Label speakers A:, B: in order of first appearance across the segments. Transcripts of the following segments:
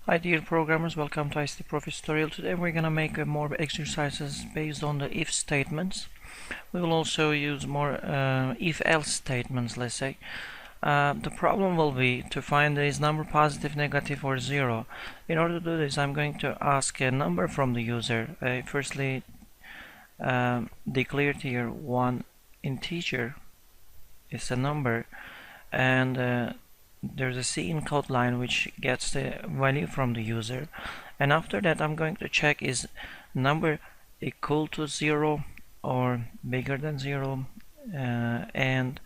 A: Hi dear programmers, welcome to ICT Prof tutorial. Today we're gonna make more exercises based on the if statements. We will also use more if-else statements, let's say. The problem will be to find is number positive, negative or zero. In order to do this, I'm going to ask a number from the user. Firstly, declare here one integer is a number, and there's a cin code line which gets the value from the user, and after that I'm going to check is number equal to 0 or bigger than 0, and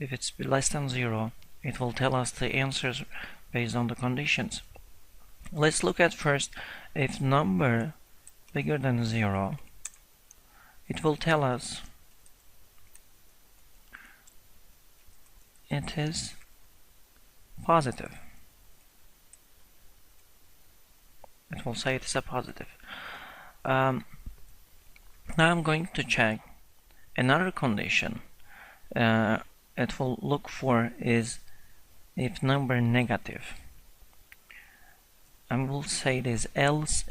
A: if it's less than 0 it will tell us the answers based on the conditions. Let's look at first if number bigger than 0, it will tell us it is positive. It will say it is a positive. Now I'm going to check another condition. It will look for is if number negative. I will say this else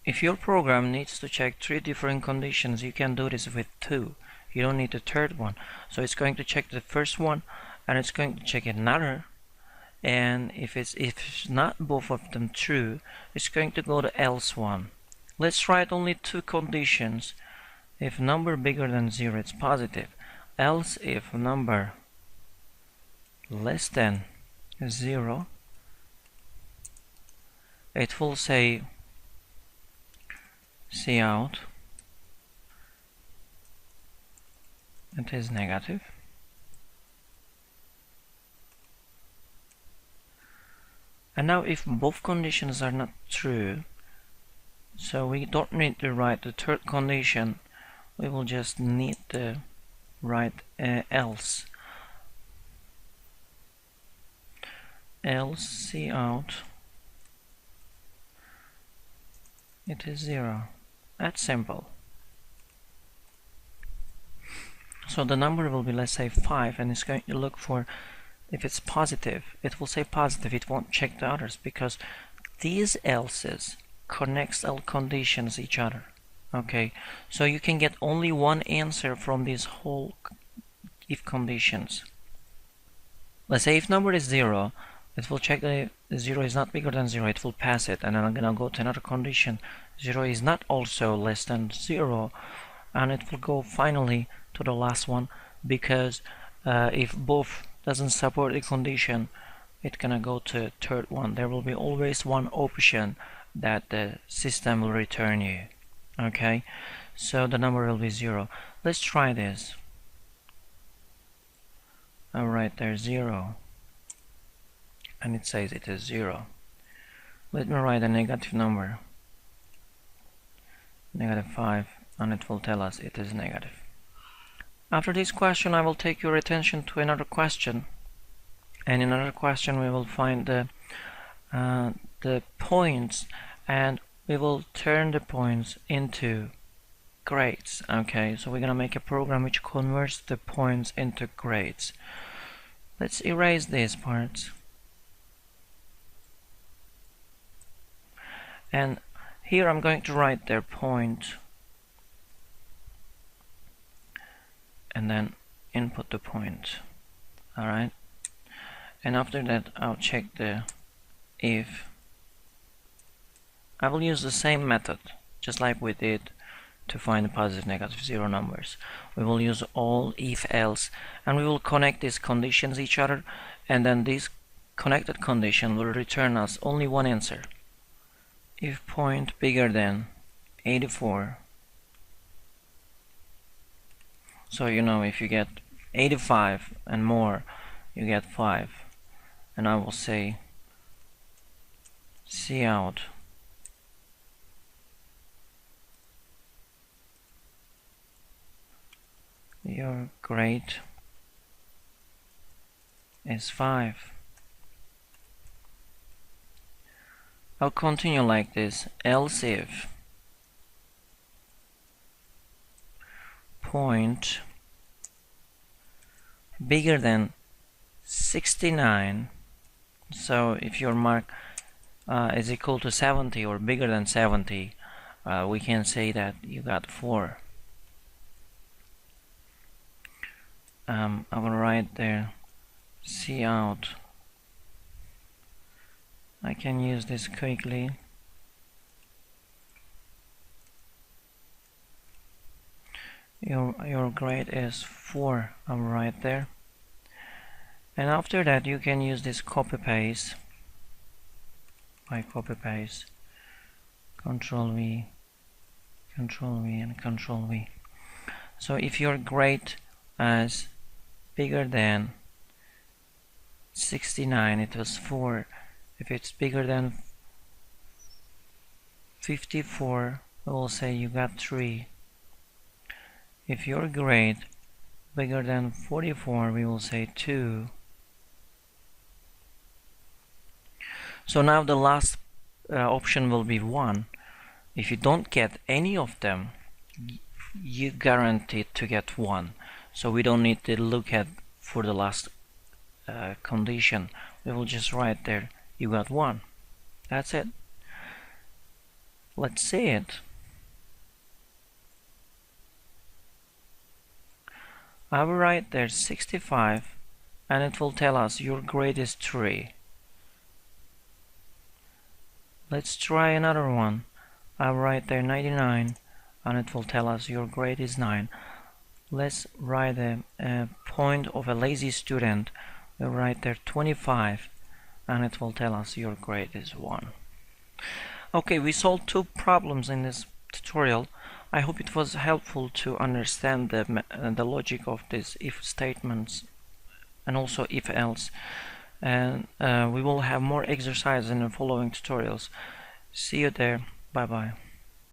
A: if your program needs to check 3 different conditions, you can do this with 2. You don't need the third one. So it's going to check the first one and it's going to check another, and if it's not both of them true, it's going to go to else one. Let's write only 2 conditions. If number bigger than 0, it's positive. Else if number less than 0, it will say cout it is negative. And now if both conditions are not true, so we don't need to write the third condition, we will just need to write else cout it is 0. That's simple. So the number will be, let's say 5, and it's going to look for if it's positive. It will say positive, it won't check the others because these else's connects all conditions each other. Okay, so you can get only one answer from these whole if conditions. Let's say if number is 0, it will check that 0 is not bigger than 0, it will pass it, and then I'm gonna go to another condition. 0 is not also less than 0, and it will go finally to the last one, because if both doesn't support the condition, it's gonna go to third one. There will be always one option that the system will return you. Okay, so the number will be 0. Let's try this. Alright, there's 0, and it says it is 0. Let me write a negative number, -5, and it will tell us it is negative. After this question, I will take your attention to another question, and in another question we will find the points, and we will turn the points into grades. Okay, so we're gonna make a program which converts the points into grades. Let's erase these parts, and here I'm going to write their point and then input the point. Alright, and after that I'll check the if. I will use the same method just like we did to find the positive, negative, 0 numbers. We will use all if else, and we will connect these conditions each other, and then this connected condition will return us only one answer. If point bigger than 84, so you know if you get 85 and more, you get 5, and I will say cout your grade is 5. I'll continue like this. Else if point bigger than 69, so if your mark is equal to 70 or bigger than 70, we can say that you got 4. I will write there cout. I can use this quickly. Your grade is 4. I will write there. And after that you can use this copy paste. Copy paste, Control V, Control V, and Control V. So if your grade is bigger than 69, it was 4. If it's bigger than 54, we will say you got 3. If your grade bigger than 44, we will say 2. So now the last option will be 1. If you don't get any of them, you guaranteed to get 1. So we don't need to look at for the last condition. We will just write there you got 1. That's it. Let's see it. I will write there 65 and it will tell us your grade is 3. Let's try another one. I'll write there 99 and it will tell us your grade is 9. Let's write a point of a lazy student. We'll write there 25 and it will tell us your grade is 1. Okay, we solved 2 problems in this tutorial. I hope it was helpful to understand the logic of these if statements and also if else. And we will have more exercises in the following tutorials. See you there. Bye bye.